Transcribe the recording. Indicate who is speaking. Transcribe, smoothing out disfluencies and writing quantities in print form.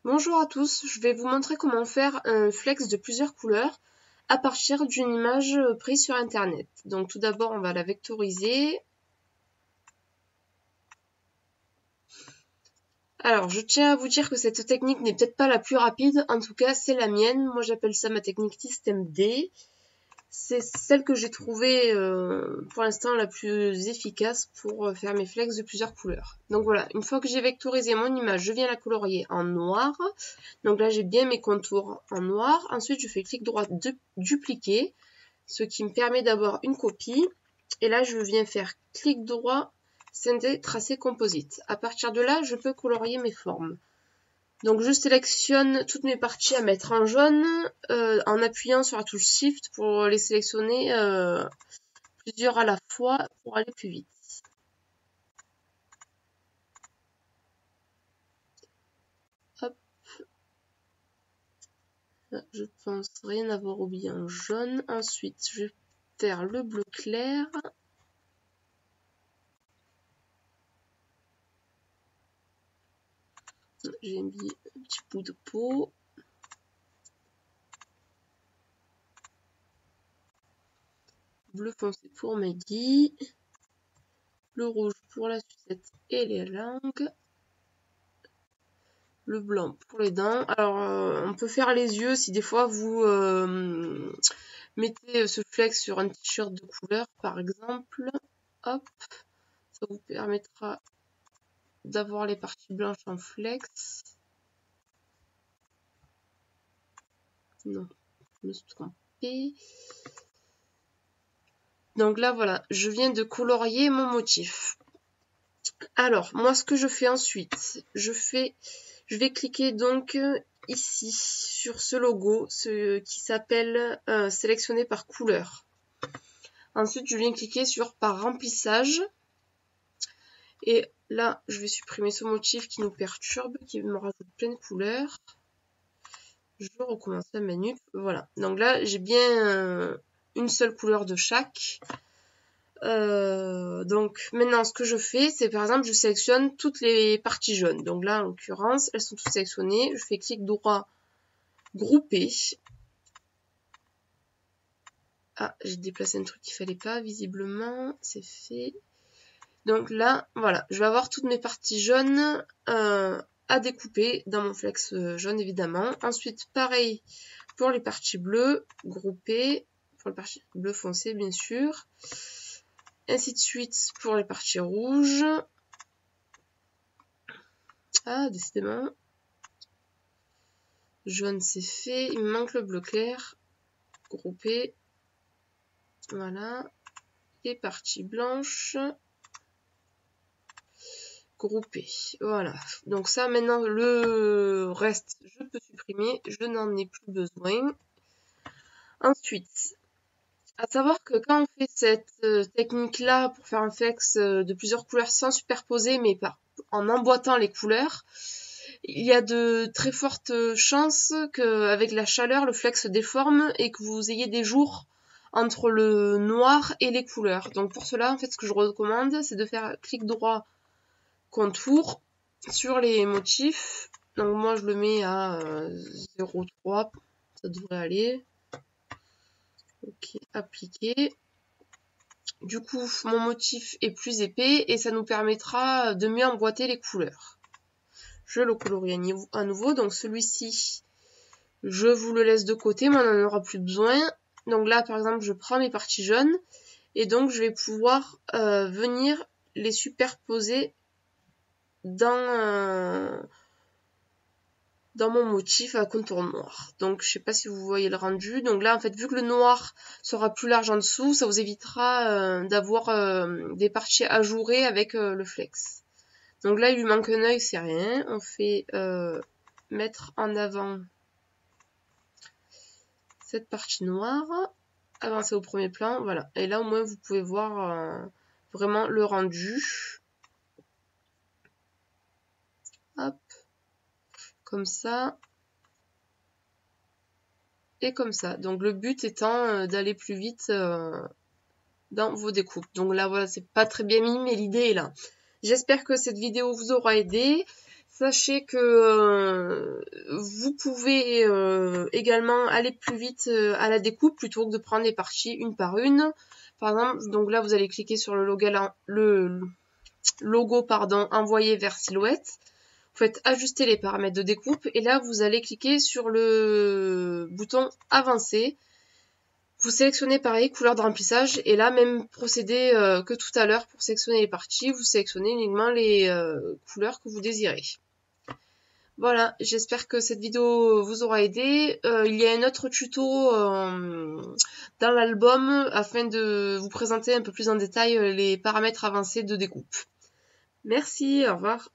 Speaker 1: Bonjour à tous, je vais vous montrer comment faire un flex de plusieurs couleurs à partir d'une image prise sur internet. Donc tout d'abord on va la vectoriser. Alors je tiens à vous dire que cette technique n'est peut-être pas la plus rapide, en tout cas c'est la mienne. Moi j'appelle ça ma technique système D. C'est celle que j'ai trouvée pour l'instant la plus efficace pour faire mes flex de plusieurs couleurs. Donc voilà, une fois que j'ai vectorisé mon image, je viens la colorier en noir. Donc là, j'ai bien mes contours en noir. Ensuite, je fais clic droit de dupliquer, ce qui me permet d'avoir une copie. Et là, je viens faire clic droit, scinder, tracer, composite. À partir de là, je peux colorier mes formes. Donc je sélectionne toutes mes parties à mettre en jaune en appuyant sur la touche Shift pour les sélectionner plusieurs à la fois pour aller plus vite. Hop. Là, je pense rien avoir oublié en jaune. Ensuite, je vais faire le bleu clair. J'ai mis un petit bout de peau. Bleu foncé pour Maggie. Le rouge pour la sucette et les langues. Le blanc pour les dents. Alors, on peut faire les yeux si des fois vous mettez ce flex sur un t-shirt de couleur, par exemple. Hop, ça vous permettra d'avoir les parties blanches en flex. Non, je me suis trompée. Donc là, voilà, je viens de colorier mon motif. Alors, moi, ce que je fais ensuite, je vais cliquer donc ici sur ce logo, qui s'appelle sélectionner par couleur. Ensuite, je viens cliquer sur par remplissage. Et là, je vais supprimer ce motif qui nous perturbe, qui me rajoute plein de couleurs. Je recommence la manip. Voilà. Donc là, j'ai bien une seule couleur de chaque. Donc maintenant, ce que je fais, c'est par exemple, je sélectionne toutes les parties jaunes. Donc là, en l'occurrence, elles sont toutes sélectionnées. Je fais clic droit, grouper. Ah, j'ai déplacé un truc qu'il fallait pas, visiblement. C'est fait. Donc là, voilà, je vais avoir toutes mes parties jaunes à découper dans mon flex jaune, évidemment. Ensuite, pareil pour les parties bleues, grouper. Pour les parties bleu foncé, bien sûr. Ainsi de suite pour les parties rouges. Ah, décidément. Jaune, c'est fait. Il me manque le bleu clair. Grouper. Voilà. Les parties blanches. Grouper. Voilà. Donc ça, maintenant, le reste, je peux supprimer. Je n'en ai plus besoin. Ensuite, à savoir que quand on fait cette technique-là pour faire un flex de plusieurs couleurs sans superposer, mais en emboîtant les couleurs, il y a de très fortes chances qu'avec la chaleur, le flex se déforme et que vous ayez des jours entre le noir et les couleurs. Donc pour cela, en fait, ce que je recommande, c'est de faire clic droit contour sur les motifs. Donc moi, je le mets à 0,3, ça devrait aller. Ok, appliquer. Du coup, mon motif est plus épais et ça nous permettra de mieux emboîter les couleurs. Je le colorie à nouveau. Donc celui-ci, je vous le laisse de côté, mais on n'en aura plus besoin. Donc là, par exemple, je prends mes parties jaunes et donc je vais pouvoir venir les superposer dans mon motif à contour noir. Donc je sais pas si vous voyez le rendu. Donc là en fait vu que le noir sera plus large en dessous, ça vous évitera d'avoir des parties ajourées avec le flex. Donc là il lui manque un œil, c'est rien. On fait mettre en avant cette partie noire, avancer au premier plan, voilà. Et là au moins vous pouvez voir vraiment le rendu. Hop, comme ça. Et comme ça. Donc le but étant d'aller plus vite dans vos découpes. Donc là voilà, c'est pas très bien mis, mais l'idée est là. J'espère que cette vidéo vous aura aidé. Sachez que vous pouvez également aller plus vite à la découpe plutôt que de prendre les parties une par une. Par exemple, donc là vous allez cliquer sur le logo envoyé vers silhouette. Vous faites ajuster les paramètres de découpe et là vous allez cliquer sur le bouton avancer. Vous sélectionnez pareil couleur de remplissage et là même procédé que tout à l'heure pour sélectionner les parties, vous sélectionnez uniquement les couleurs que vous désirez. Voilà, j'espère que cette vidéo vous aura aidé. Il y a un autre tuto dans l'album afin de vous présenter un peu plus en détail les paramètres avancés de découpe. Merci, au revoir.